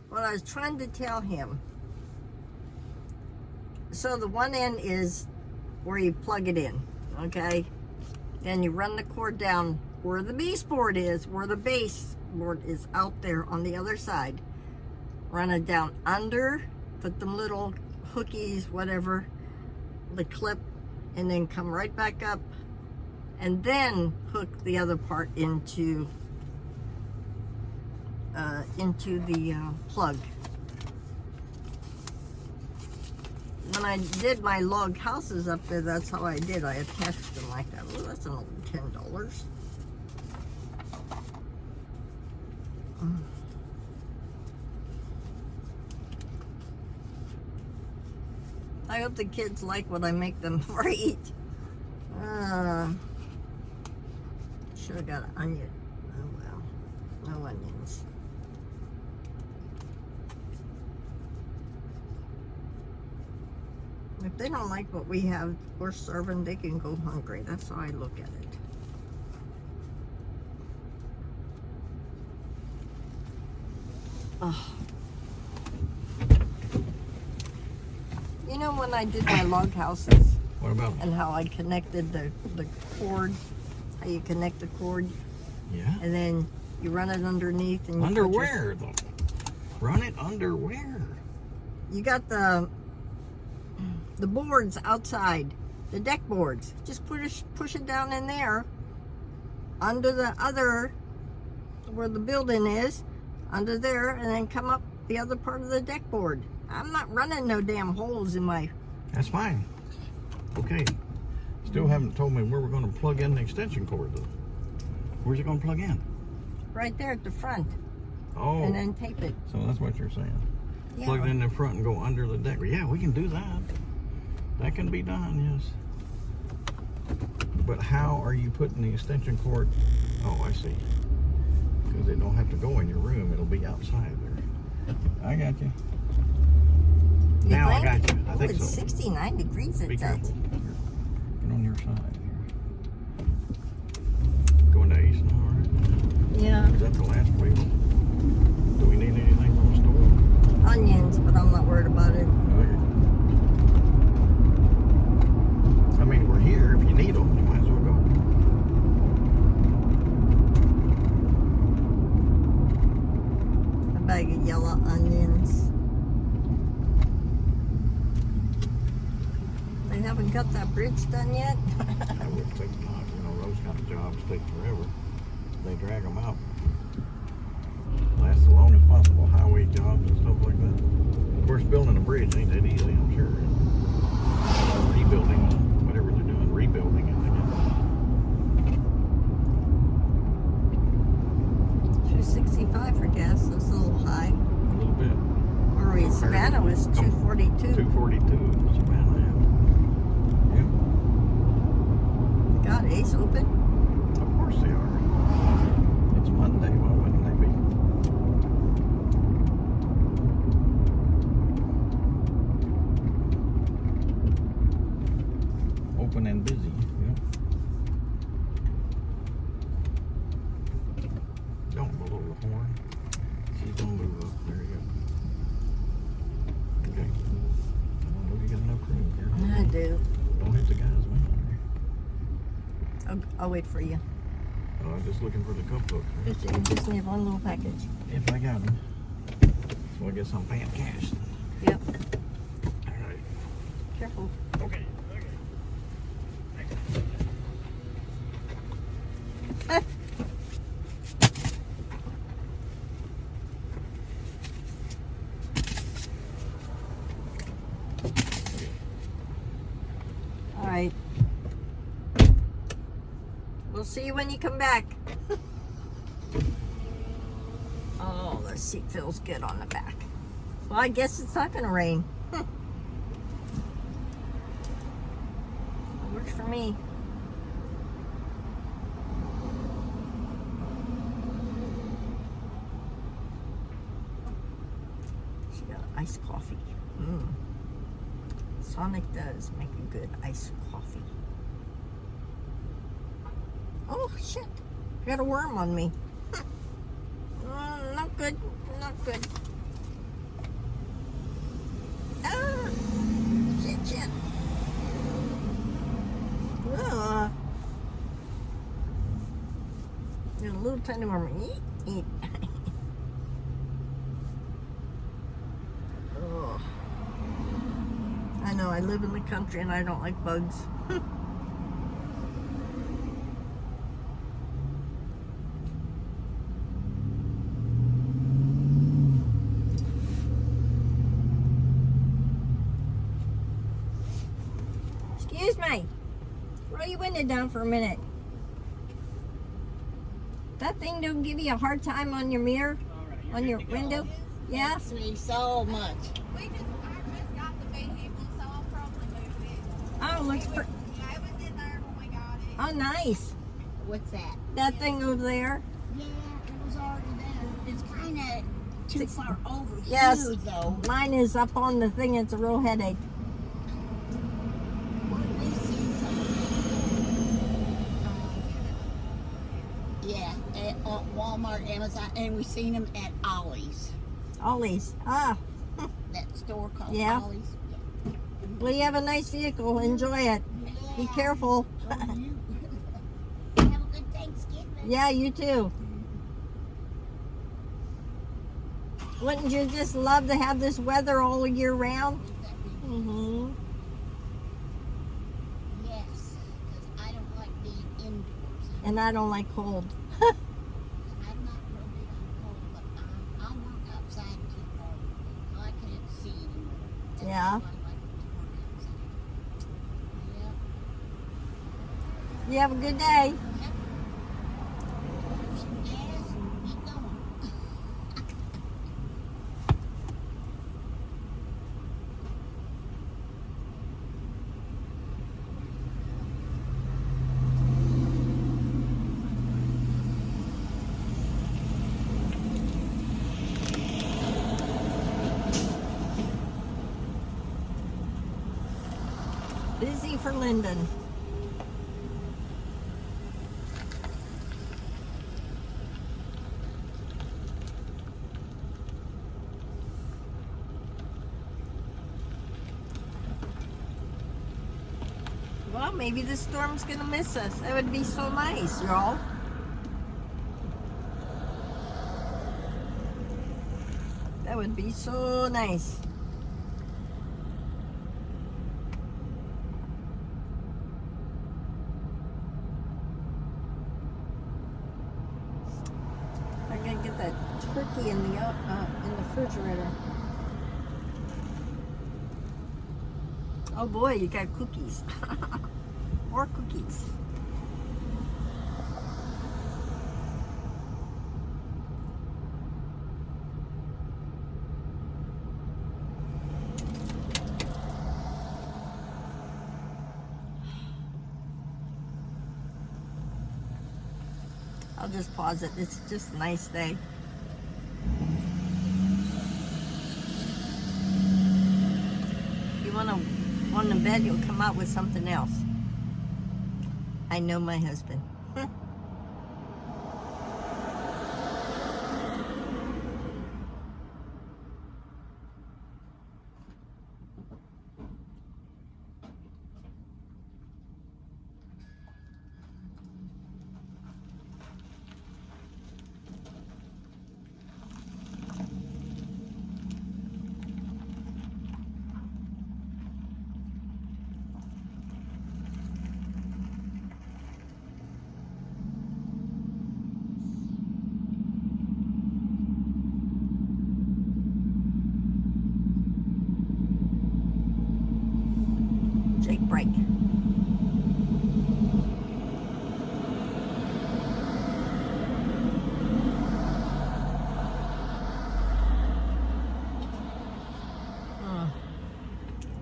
what I was trying to tell him. So the one end is where you plug it in, okay? Then you run the cord down where the baseboard is, where the baseboard is out there on the other side. Run it down under, put them little hookies, whatever, the clip, and then come right back up, and then hook the other part into the plug. When I did my log houses up there, that's how I did. I attached them like that. Oh, that's only $10. I hope the kids like what I make them for eat. Should have got an onion. Oh well, no onions. If they don't like what we're serving, they can go hungry. That's how I look at it. Oh. You know when I did my log houses? What about them? And how I connected the cord, how you connect the cord, Yeah. and then you run it underneath and you Under put your- where though? Run it under where? You got the boards outside, the deck boards. Just push it down in there, under the other, where the building is, under there, and then come up the other part of the deck board. I'm not running no damn holes in my... That's fine. Okay. Still haven't told me where we're going to plug in the extension cord though. Where's it going to plug in? Right there at the front, Oh. and then tape it. So that's what you're saying. Yeah. Plug it in the front and go under the deck. Yeah, we can do that. That can be done, yes. But how are you putting the extension cord? Oh, I see. Because it don't have to go in your room. It'll be outside there. I got you. You Now I think? got you. I Oh, think it's so. 69 degrees Be it's at. careful. Get on your side here. Going to Ace now, right? Yeah. Is that the last wheel? Do we need anything from the store? Onions, but I'm not worried about it. Okay. I mean, we're here. If you need them, you might as well go. A bag of yellow onions. They haven't got that bridge done yet. That would take time. You know, those kind of jobs take forever. They drag them out. Last as long as possible. Highway jobs and stuff like that. Of course, building a bridge ain't that easy, I'm sure. Rebuilding, whatever they're doing, rebuilding it, I guess. $2.65 for gas. That's a little high. A little bit. Where we Savannah was $2.42. $2.42. Savannah, yeah. God, Ace open. Of course they are. It's Monday. Why wouldn't they be? Open and busy. Yeah. Don't blow the horn. She's gonna move up. There you go. Okay. I don't know if you got enough room here. I do. Don't hit the guys, man. I'll wait for you. Oh, I'm just looking for the cup hooks. You just need one little package. If I got them. So I guess I'm paying cash. Yep. All right. Careful. Okay. All right. We'll see you when you come back. Oh, the seat feels good on the back. Well, I guess it's not going to rain. It works for me. She got iced coffee. Sonic does make a good iced coffee. Oh, shit. I got a worm on me. Not good. Not good. little tiny worm. Eat, eat. Oh. I know, I live in the country and I don't like bugs. Excuse me. Roll your window down for a minute. That thing don't give you a hard time on your mirror? On your window? Yeah? Thanks me so much. I just got the vehicle, so I'll probably move it. Oh, looks pretty. Yeah, it was in there when we got it. Oh, nice. What's that? That thing over there. Yeah, it was already there. It's kind of too far over Yes. here, though. Mine is up on the thing. It's a real headache. We see some. Yeah, at Walmart, Amazon, and we seen them at Ollie's. Ollie's. Ah. That store called Yeah. Ollie's. Well, you have a nice vehicle. Enjoy it. Be Yeah. careful. So do you. Have a good Thanksgiving. Yeah, you too. Wouldn't you just love to have this weather all year round? Would that be Mm-hmm. Yes, because I don't like being indoors. And I don't like cold. I'm not real big on cold, but I'll work outside too cold. I can't see anymore. That's Yeah. why I like to work outside. Yep. You have a good day. Yep. Pour some gas and get going. Busy for Linden. Well, maybe the storm's gonna miss us. That would be so nice, y'all. That would be so nice. I'm gonna get that turkey in the refrigerator. Oh boy, you got cookies. More cookies. I'll just pause it. It's just a nice day. You want to on the bed, you'll come out with something else. I know my husband. Jake break.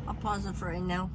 I'll pause it for right now.